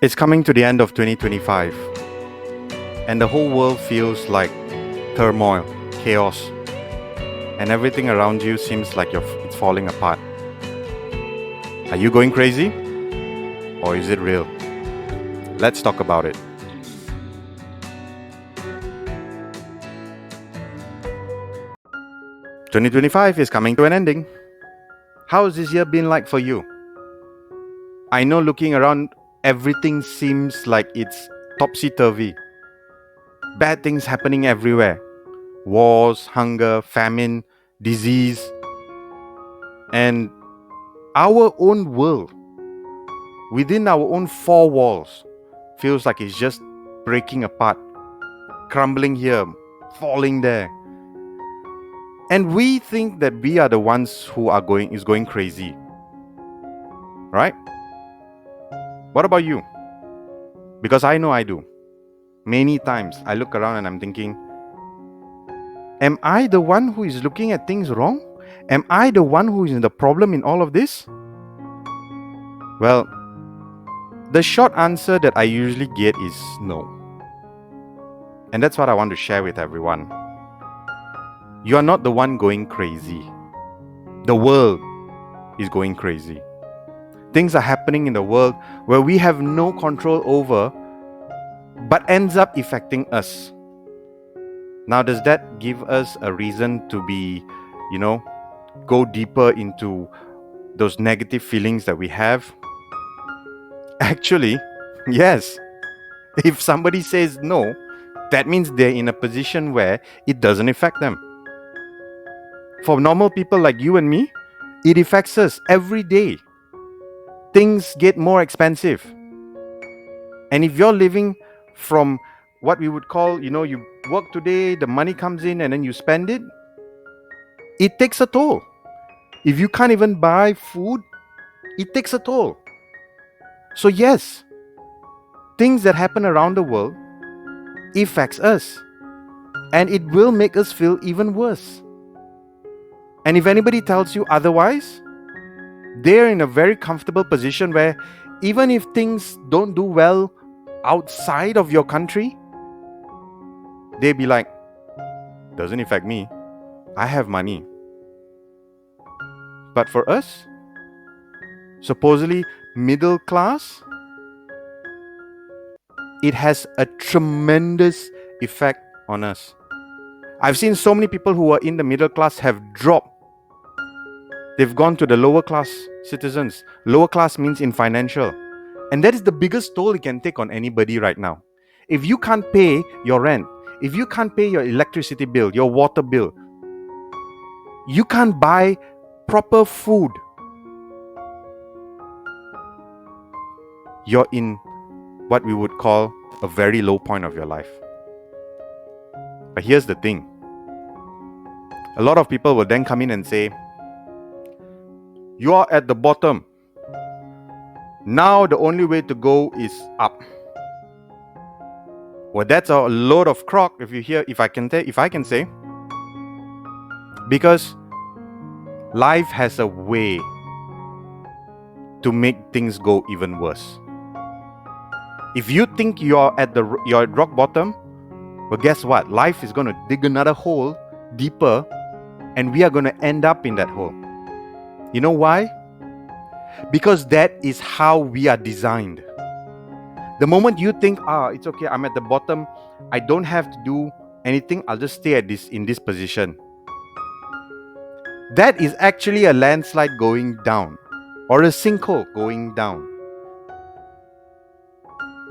It's coming to the end of 2025, and the whole world feels like turmoil, chaos, and everything around you seems like it's falling apart. Are you going crazy? Or is it real? Let's talk about it. 2025 is coming to an ending. How has this year been like for you? I know looking around, everything seems like it's topsy turvy. Bad things happening everywhere: wars, hunger, famine, disease, and our own world, within our own four walls, feels like it's just breaking apart, crumbling here, falling there. And we think that we are the ones who are going crazy. Right? What about you? Because I know I do. Many times I look around and I'm thinking, am I the one who is looking at things wrong? Am I the one who is in the problem in all of this? Well, the short answer that I usually get is no. And that's what I want to share with everyone. You are not the one going crazy. The world is going crazy. Things are happening in the world where we have no control over, but ends up affecting us. Now, does that give us a reason to be, go deeper into those negative feelings that we have? Actually, yes. If somebody says no, that means they're in a position where it doesn't affect them. For normal people like you and me, it affects us every day. Things get more expensive. And if you're living from what we would call, you work today, the money comes in and then you spend it, it takes a toll. If you can't even buy food, it takes a toll. So yes, things that happen around the world affects us, and it will make us feel even worse. And if anybody tells you otherwise, they're in a very comfortable position where even if things don't do well outside of your country, they'd be like, doesn't affect me. I have money. But for us, supposedly middle class, it has a tremendous effect on us. I've seen so many people who are in the middle class have dropped. They've gone to the lower class citizens. Lower class means in financial. And that is the biggest toll it can take on anybody right now. If you can't pay your rent, if you can't pay your electricity bill, your water bill, you can't buy proper food, you're in what we would call a very low point of your life. But here's the thing. A lot of people will then come in and say, you are at the bottom. Now the only way to go is up. Well, that's a load of crock if I can say. Because life has a way to make things go even worse. If you think you're at rock bottom, well, guess what? Life is going to dig another hole deeper, and we are going to end up in that hole. You know why? Because that is how we are designed. The moment you think, it's okay, I'm at the bottom, I don't have to do anything, I'll just stay in this position. That is actually a landslide going down, or a sinkhole going down.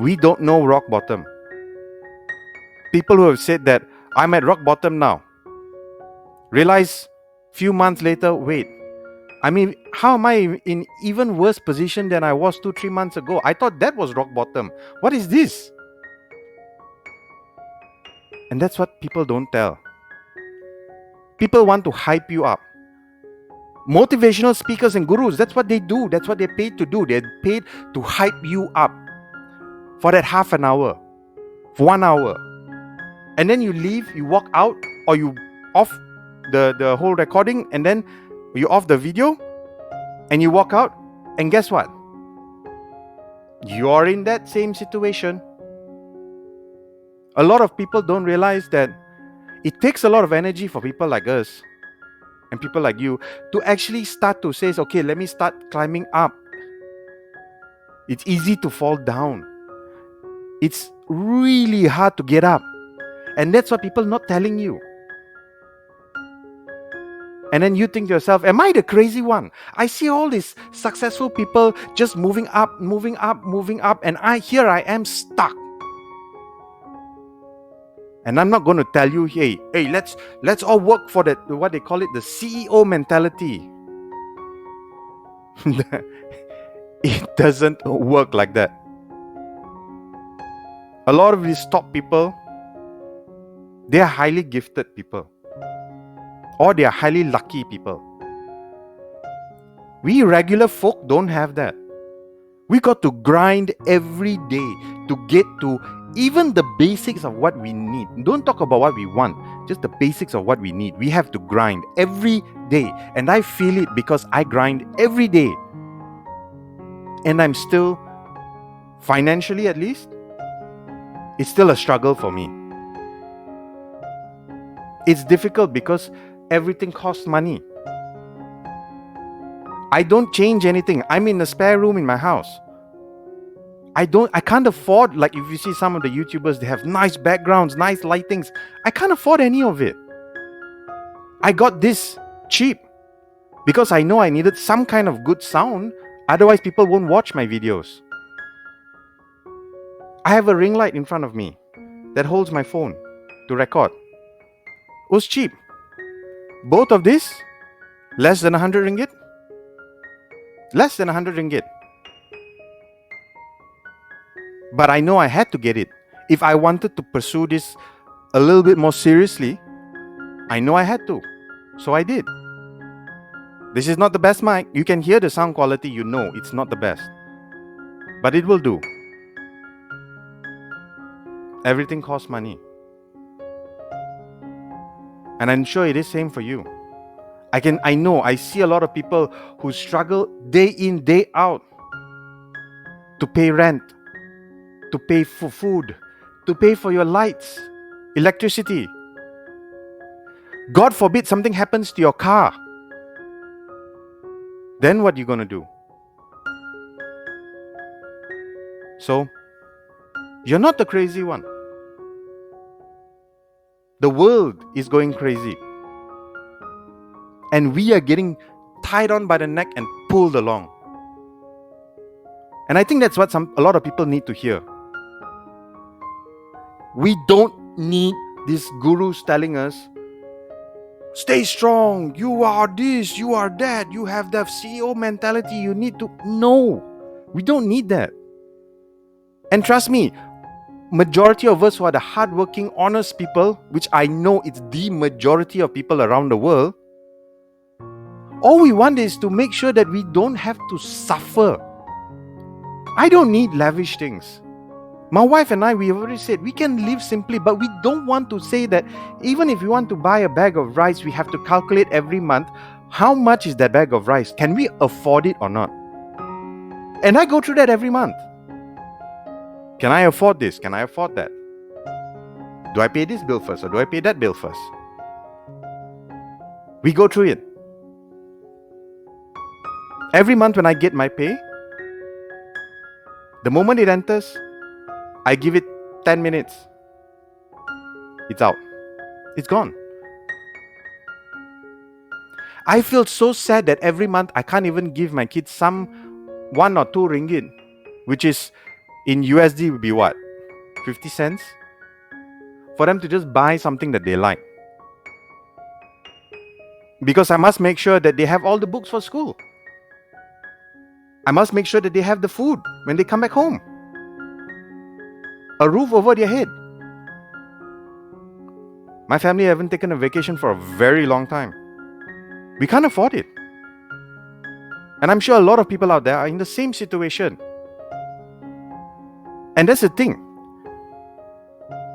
We don't know rock bottom. People who have said that I'm at rock bottom now, realize few months later, wait, how am I in even worse position than I was 2-3 months ago? I thought that was rock bottom. What is this? And that's what people don't tell. People want to hype you up. Motivational speakers and gurus, that's what they do. That's what they're paid to do. They're paid to hype you up for that half an hour, for 1 hour. And then you leave, you walk out, or you off the whole recording, and then you off the video, and you walk out, and guess what? You're in that same situation. A lot of people don't realize that it takes a lot of energy for people like us and people like you to actually start to say, okay, let me start climbing up. It's easy to fall down. It's really hard to get up. And that's what people not telling you. And then you think to yourself, am I the crazy one? I see all these successful people just moving up, and here I am stuck. And I'm not going to tell you, hey, let's all work for that, what they call it, the CEO mentality. It doesn't work like that. A lot of these top people, they are highly gifted people, or they are highly lucky people. We regular folk don't have that. We got to grind every day to get to even the basics of what we need. Don't talk about what we want, just the basics of what we need. We have to grind every day. And I feel it because I grind every day. And I'm still, financially at least, it's still a struggle for me. It's difficult because everything costs money. I don't change anything. I'm in a spare room in my house. I can't afford, like if you see some of the YouTubers, they have nice backgrounds, nice lightings. I can't afford any of it. I got this cheap because I know I needed some kind of good sound. Otherwise, people won't watch my videos. I have a ring light in front of me that holds my phone to record. It was cheap. Both of this, less than 100 ringgit. Less than 100 ringgit. But I know I had to get it. If I wanted to pursue this a little bit more seriously, I know I had to. So I did. This is not the best mic. You can hear the sound quality, you know it's not the best. But it will do. Everything costs money. And I'm sure it is same for you. I see a lot of people who struggle day in, day out to pay rent, to pay for food, to pay for your lights, electricity. God forbid something happens to your car. Then what are you going to do? So, you're not the crazy one. The world is going crazy. And we are getting tied on by the neck and pulled along. And I think that's what a lot of people need to hear. We don't need these gurus telling us, stay strong, you are this, you are that, you have that CEO mentality, you need to... No, we don't need that. And trust me, majority of us who are the hardworking, honest people, which I know it's the majority of people around the world, all we want is to make sure that we don't have to suffer. I don't need lavish things. My wife and I, we have already said we can live simply, but we don't want to say that even if we want to buy a bag of rice, we have to calculate every month how much is that bag of rice. Can we afford it or not? And I go through that every month. Can I afford this? Can I afford that? Do I pay this bill first or do I pay that bill first? We go through it. Every month when I get my pay, the moment it enters, I give it 10 minutes. It's out. It's gone. I feel so sad that every month I can't even give my kids some 1 or 2 ringgit, which is in USD would be what? 50 cents? For them to just buy something that they like. Because I must make sure that they have all the books for school. I must make sure that they have the food when they come back home. A roof over their head. My family haven't taken a vacation for a very long time. We can't afford it. And I'm sure a lot of people out there are in the same situation. And that's the thing.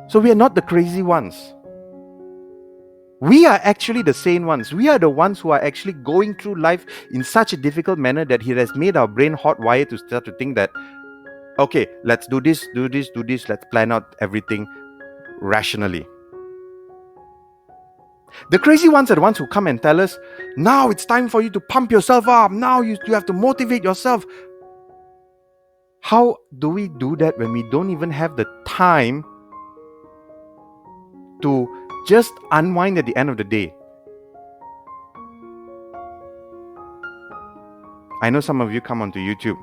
So we are not the crazy ones. We are actually the sane ones. We are the ones who are actually going through life in such a difficult manner that it has made our brain hot wired to start to think that Okay, let's do this, let's plan out everything rationally. The crazy ones are the ones who come and tell us, now it's time for you to pump yourself up, now you have to motivate yourself. How do we do that when we don't even have the time to just unwind at the end of the day? I know some of you come onto YouTube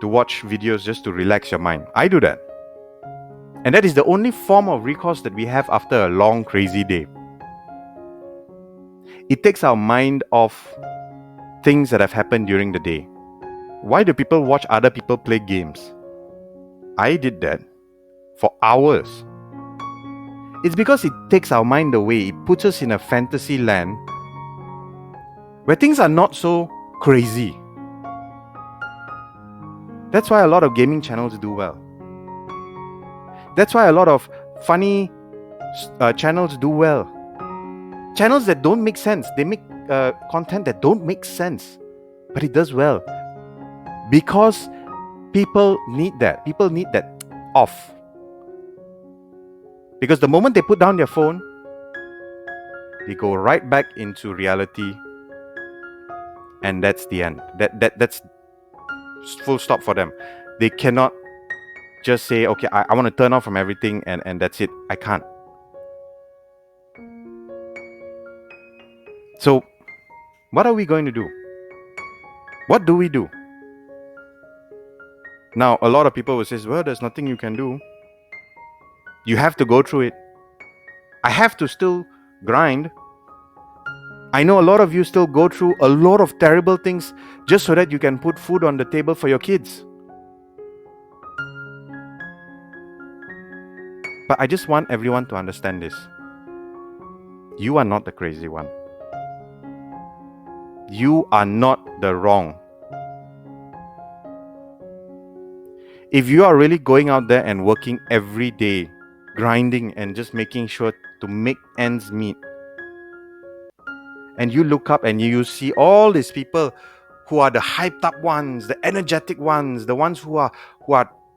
to watch videos just to relax your mind. I do that. And that is the only form of recourse that we have after a long, crazy day. It takes our mind off things that have happened during the day. Why do people watch other people play games? I did that for hours. It's because it takes our mind away. It puts us in a fantasy land where things are not so crazy. That's why a lot of gaming channels do well. That's why a lot of funny channels do well. Channels that don't make sense. They make content that don't make sense. But it does well. Because people need that. People need that off. Because the moment they put down their phone, they go right back into reality. And that's the end. That's full stop for them. They cannot just say, okay, I want to turn off from everything and that's it. I can't. So, what are we going to do? What do we do? Now, a lot of people will say, well, there's nothing you can do. You have to go through it. I have to still grind. I know a lot of you still go through a lot of terrible things just so that you can put food on the table for your kids. But I just want everyone to understand this. You are not the crazy one. You are not the wrong. If you are really going out there and working every day, grinding and just making sure to make ends meet, and you look up and you see all these people who are the hyped up ones, the energetic ones, the ones who are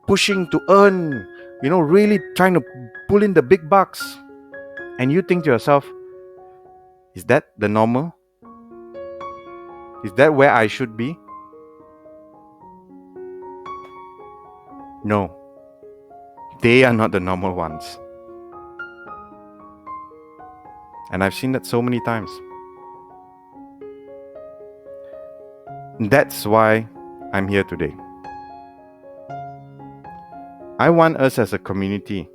pushing to earn, really trying to pull in the big bucks, and you think to yourself, is that the normal? Is that where I should be? No. They are not the normal ones. And I've seen that so many times. That's why I'm here today. I want us as a community,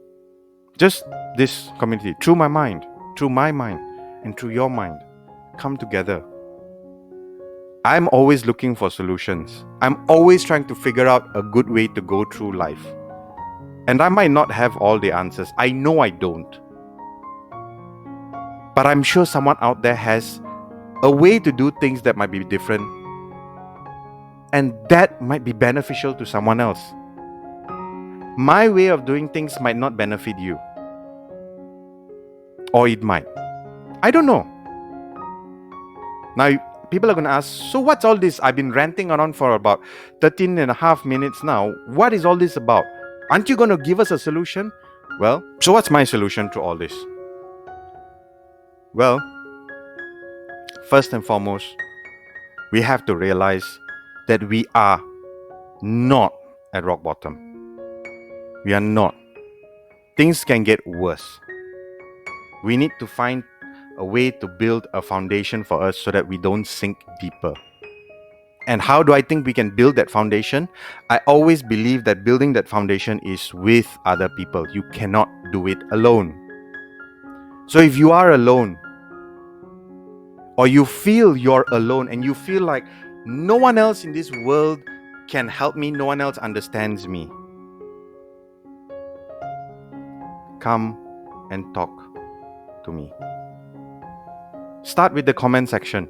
just this community, through my mind, and through your mind, come together. I'm always looking for solutions. I'm always trying to figure out a good way to go through life. And I might not have all the answers. I know I don't. But I'm sure someone out there has a way to do things that might be different. And that might be beneficial to someone else. My way of doing things might not benefit you. Or it might. I don't know. Now, people are going to ask, so what's all this? I've been ranting around for about 13 and a half minutes now. What is all this about? Aren't you going to give us a solution? Well, so what's my solution to all this? Well, first and foremost, we have to realize that we are not at rock bottom. We are not. Things can get worse. We need to find a way to build a foundation for us so that we don't sink deeper. And how do I think we can build that foundation? I always believe that building that foundation is with other people. You cannot do it alone. So if you are alone, or you feel you're alone and you feel like no one else in this world can help me, no one else understands me, come and talk to me. Start with the comment section.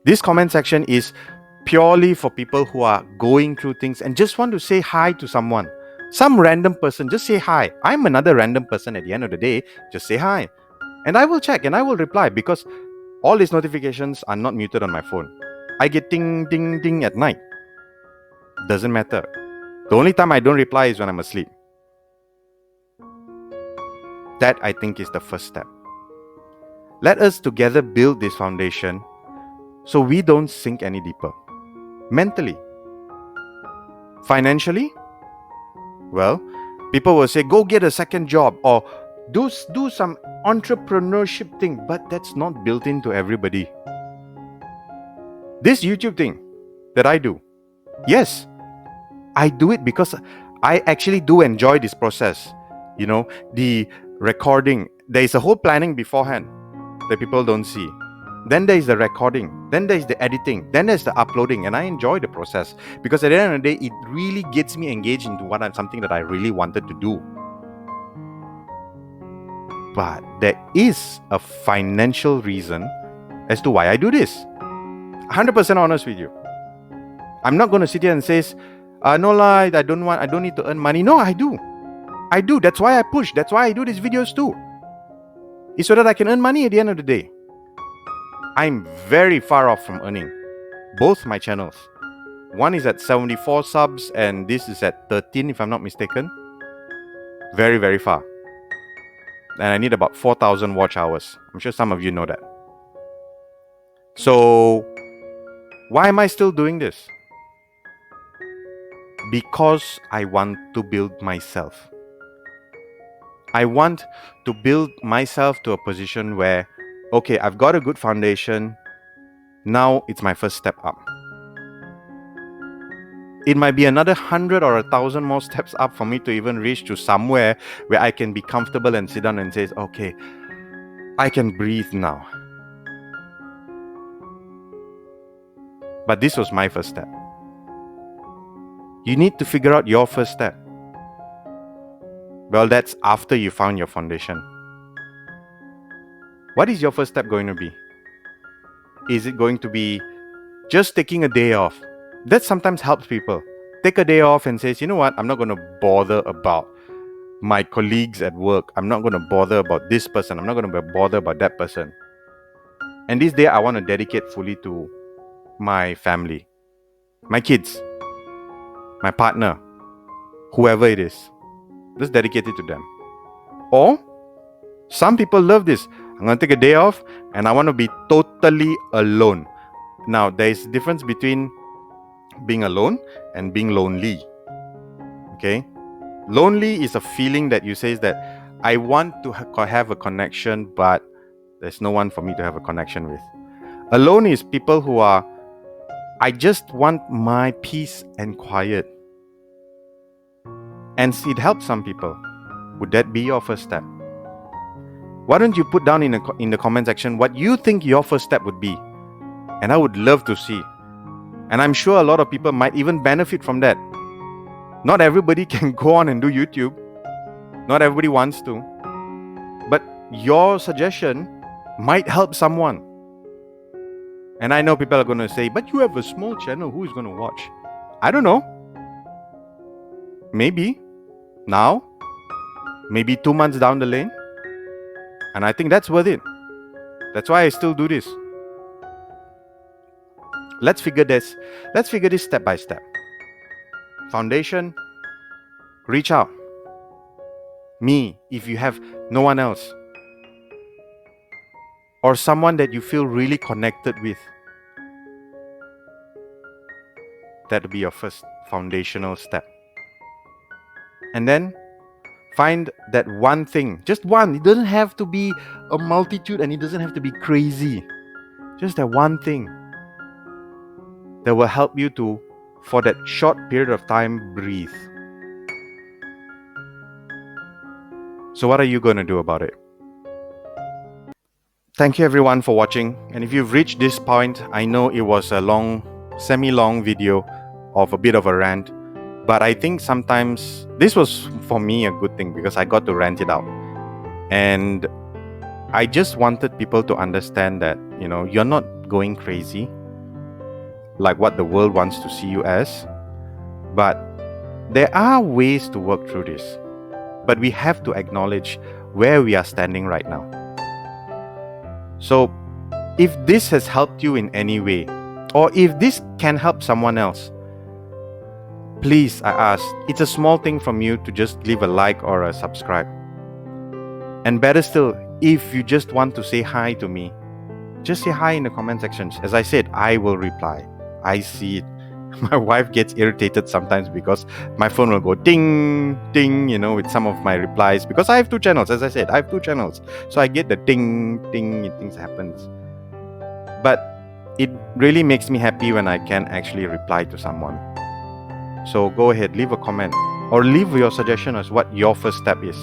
This comment section is purely for people who are going through things and just want to say hi to someone. Some random person, just say hi. I'm another random person at the end of the day. Just say hi. And I will check and I will reply because all these notifications are not muted on my phone. I get ding, ding, ding at night. Doesn't matter. The only time I don't reply is when I'm asleep. That, I think, is the first step. Let us together build this foundation so we don't sink any deeper. Mentally. Financially? Well, people will say, go get a second job or do some entrepreneurship thing, but that's not built into everybody. This YouTube thing that I do, yes, I do it because I actually do enjoy this process. You know, the recording, there is a whole planning beforehand that people don't see. Then there is the recording, then there is the editing, then there's the uploading, and I enjoy the process because at the end of the day, it really gets me engaged into something that I really wanted to do. But there is a financial reason as to why I do this. 100% honest with you. I'm not going to sit here and say, no lah, I don't need to earn money. No, I do. That's why I push. That's why I do these videos too. It's so that I can earn money at the end of the day. I'm very far off from earning both my channels. One is at 74 subs and this is at 13 if I'm not mistaken. Very, very far. And I need about 4,000 watch hours. I'm sure some of you know that. So, why am I still doing this? Because I want to build myself. I want to build myself to a position where, okay, I've got a good foundation. Now it's my first step up. It might be another 100 or 1,000 more steps up for me to even reach to somewhere where I can be comfortable and sit down and say, okay, I can breathe now. But this was my first step. You need to figure out your first step. Well, that's after you found your foundation. What is your first step going to be? Is it going to be just taking a day off? That sometimes helps people. Take a day off and says, you know what? I'm not going to bother about my colleagues at work. I'm not going to bother about this person. I'm not going to bother about that person. And this day I want to dedicate fully to my family, my kids, my partner, whoever it is. Just dedicate it to them. Or some people love this. I'm going to take a day off and I want to be totally alone. Now, there is a difference between being alone and being lonely. Okay? Lonely is a feeling that you say that I want to have a connection, but there's no one for me to have a connection with. Alone is people who are, I just want my peace and quiet. And it helps some people. Would that be your first step? Why don't you put down in the comment section what you think your first step would be? And I would love to see. And I'm sure a lot of people might even benefit from that. Not everybody can go on and do YouTube. Not everybody wants to. But your suggestion might help someone. And I know people are going to say, but you have a small channel, who is going to watch? I don't know. Maybe now, maybe 2 months down the lane. And I think that's worth it. That's why I still do this. Let's figure this step by step. Foundation, reach out. Me, if you have no one else. Or someone that you feel really connected with. That will be your first foundational step. And then find that one thing, just one. It doesn't have to be a multitude and it doesn't have to be crazy. Just that one thing that will help you to, for that short period of time, breathe. So what are you going to do about it? Thank you everyone for watching. And if you've reached this point, I know it was a long, semi-long video of a bit of a rant. But I think sometimes this was for me a good thing because I got to rant it out. And I just wanted people to understand that, you're not going crazy like what the world wants to see you as. But there are ways to work through this. But we have to acknowledge where we are standing right now. So if this has helped you in any way, or if this can help someone else, please, I ask, it's a small thing from you to just leave a like or a subscribe. And better still, if you just want to say hi to me, just say hi in the comment sections. As I said, I will reply. I see it. My wife gets irritated sometimes because my phone will go ding, ding, with some of my replies. Because I have 2 channels, as I said, I have 2 channels. So I get the ding, ding, things happens. But it really makes me happy when I can actually reply to someone. So go ahead, leave a comment or leave your suggestion as what your first step is.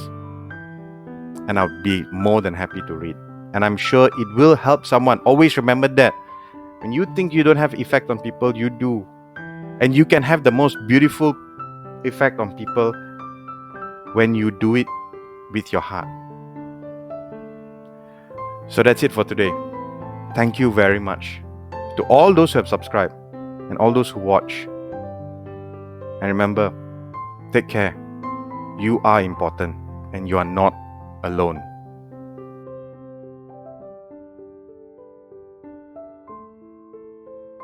And I'll be more than happy to read. And I'm sure it will help someone. Always remember that. When you think you don't have effect on people, you do. And you can have the most beautiful effect on people when you do it with your heart. So that's it for today. Thank you very much to all those who have subscribed and all those who watch. And remember, take care. You are important and you are not alone.